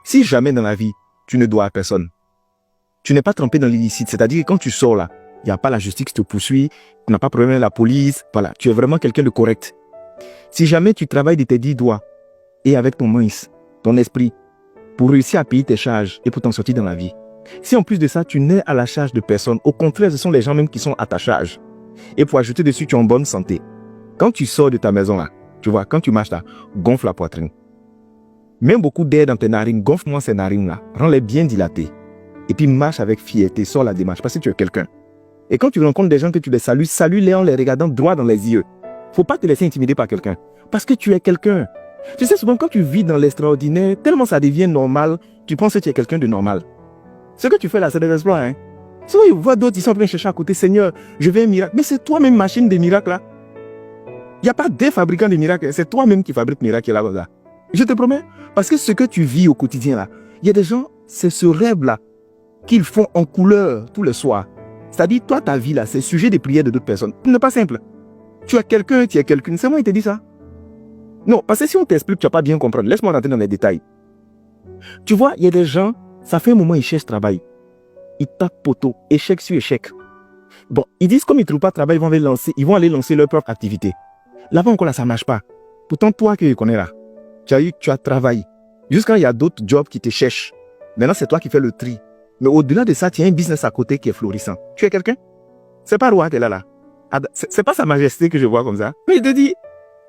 Si jamais dans la vie, tu ne dois à personne, tu n'es pas trempé dans l'illicite, c'est-à-dire que quand tu sors là, il n'y a pas la justice qui te poursuit, tu n'as pas de problème avec la police, voilà, tu es vraiment quelqu'un de correct. Si jamais tu travailles de tes 10 doigts et avec ton mince, ton esprit, pour réussir à payer tes charges et pour t'en sortir dans la vie, si en plus de ça, tu n'es à la charge de personne, au contraire, ce sont les gens même qui sont à ta charge. Et pour ajouter dessus, tu es en bonne santé. Quand tu sors de ta maison là, tu vois, quand tu marches là, gonfle la poitrine. Mets beaucoup d'air dans tes narines, gonfle-moi ces narines là, rends-les bien dilatées. Et puis marche avec fierté, sors la démarche parce que tu es quelqu'un. Et quand tu rencontres des gens que tu les salues, salue-les en les regardant droit dans les yeux. Faut pas te laisser intimider par quelqu'un. Parce que tu es quelqu'un. Tu sais, souvent quand tu vis dans l'extraordinaire, tellement ça devient normal, tu penses que tu es quelqu'un de normal. Ce que tu fais là, c'est des exploits, hein. Souvent, ils voient d'autres, ils sont en train de chercher à côté, Seigneur, je veux un miracle. Mais c'est toi-même machine des miracles là. Il n'y a pas des fabricants de miracles, c'est toi-même qui fabrique miracles là, là. Je te promets. Parce que ce que tu vis au quotidien là, il y a des gens, c'est ce rêve là qu'ils font en couleur tous les soirs. C'est-à-dire, toi, ta vie là, c'est sujet des prières de d'autres personnes. Ce n'est pas simple. Tu as quelqu'un, tu es quelqu'un. C'est moi qui te dit ça. Non, parce que si on t'explique, tu ne vas pas bien comprendre. Laisse-moi rentrer dans les détails. Tu vois, il y a des gens, ça fait un moment, ils cherchent travail. Ils tapent poteau, échec sur échec. Bon, ils disent comme ils ne trouvent pas de travail, ils vont aller lancer leur propre activité. Là-bas encore, là, ça ne marche pas. Pourtant, toi que je connais là, tu as travaillé. Jusqu'à il y a d'autres jobs qui te cherchent. Maintenant, c'est toi qui fais le tri. Mais au-delà de ça, tu as un business à côté qui est florissant. Tu es quelqu'un? C'est pas roi qui est là. C'est pas sa majesté que je vois comme ça. Mais je te dis,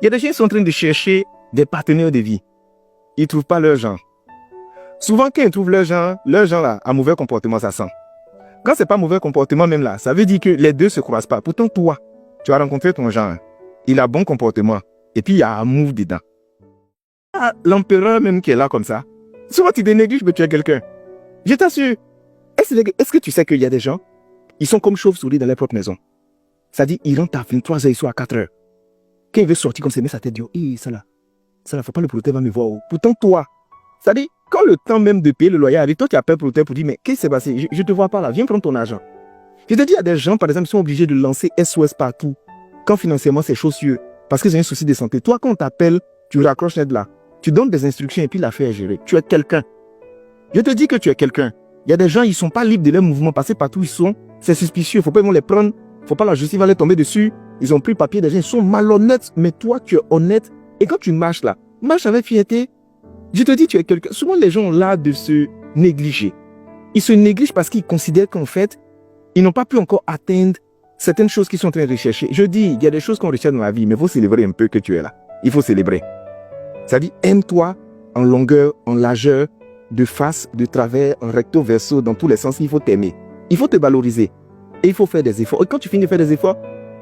il y a des gens qui sont en train de chercher des partenaires de vie. Ils ne trouvent pas leur genre. Souvent, quand ils trouvent leur genre là, a mauvais comportement, ça sent. Quand c'est pas mauvais comportement même là, ça veut dire que les deux se croisent pas. Pourtant, toi, tu as rencontré ton genre. Il a bon comportement. Et puis, il y a amour dedans. Ah, l'empereur même qui est là comme ça. Souvent, tu te négliges, mais tu es quelqu'un. Je t'assure. Est-ce que tu sais qu'il y a des gens, ils sont comme chauves-souris dans leur propre maison. C'est-à-dire, ils rentrent à 23h, ils sont à 4h. Quand il veut sortir comme ça, il met sa tête, dit, ça là, faut pas le protège, va me voir. Pourtant, toi, c'est-à-dire, quand le temps même de payer le loyer arrive, toi, tu appelles protège pour dire, mais qu'est-ce qui s'est passé? Je te vois pas là, viens prendre ton argent. Je te dis, il y a des gens, par exemple, qui sont obligés de lancer SOS partout, quand financièrement, c'est chaussures, parce qu'ils ont un souci de santé. Toi, quand on t'appelle, tu raccroches net là, tu donnes des instructions et puis l'affaire est gérée. Tu es quelqu'un. Je te dis que tu es quelqu'un. Il y a des gens, ils ne sont pas libres de leur mouvement, passer partout où ils sont. C'est suspicieux, il ne faut pas les prendre. Il ne faut pas la justice va les tomber dessus. Ils ont pris le papier, des gens, ils sont malhonnêtes. Mais toi, tu es honnête. Et quand tu marches là, marche avec fierté. Je te dis, tu es quelqu'un. Souvent, les gens ont l'art de se négliger. Ils se négligent parce qu'ils considèrent qu'en fait, ils n'ont pas pu encore atteindre certaines choses qu'ils sont en train de rechercher. Je dis, il y a des choses qu'on recherche dans la vie, mais il faut célébrer un peu que tu es là. Il faut célébrer. C'est-à-dire, aime-toi en longueur, en largeur, de face, de travers, en recto, verso, dans tous les sens. Il faut t'aimer. Il faut te valoriser. Et il faut faire des efforts. Et quand tu finis de faire des efforts,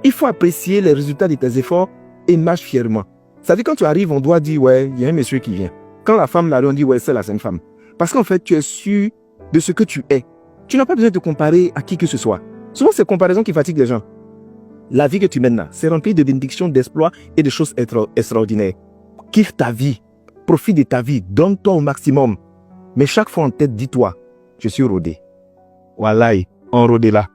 il faut apprécier les résultats de tes efforts et marche fièrement. C'est-à-dire, quand tu arrives, on doit dire, ouais, il y a un monsieur qui vient. Quand la femme là, on dit, ouais, c'est là, c'est une femme. Parce qu'en fait, tu es sûr de ce que tu es. Tu n'as pas besoin de te comparer à qui que ce soit. Souvent, c'est comparaison qui fatigue les gens. La vie que tu mènes là, c'est rempli de bénédictions, d'exploits et de choses extraordinaires. Kiffe ta vie. Profite de ta vie. Donne-toi au maximum. Mais chaque fois en tête, dis-toi, je suis rodé. Wallahi, enrodé là.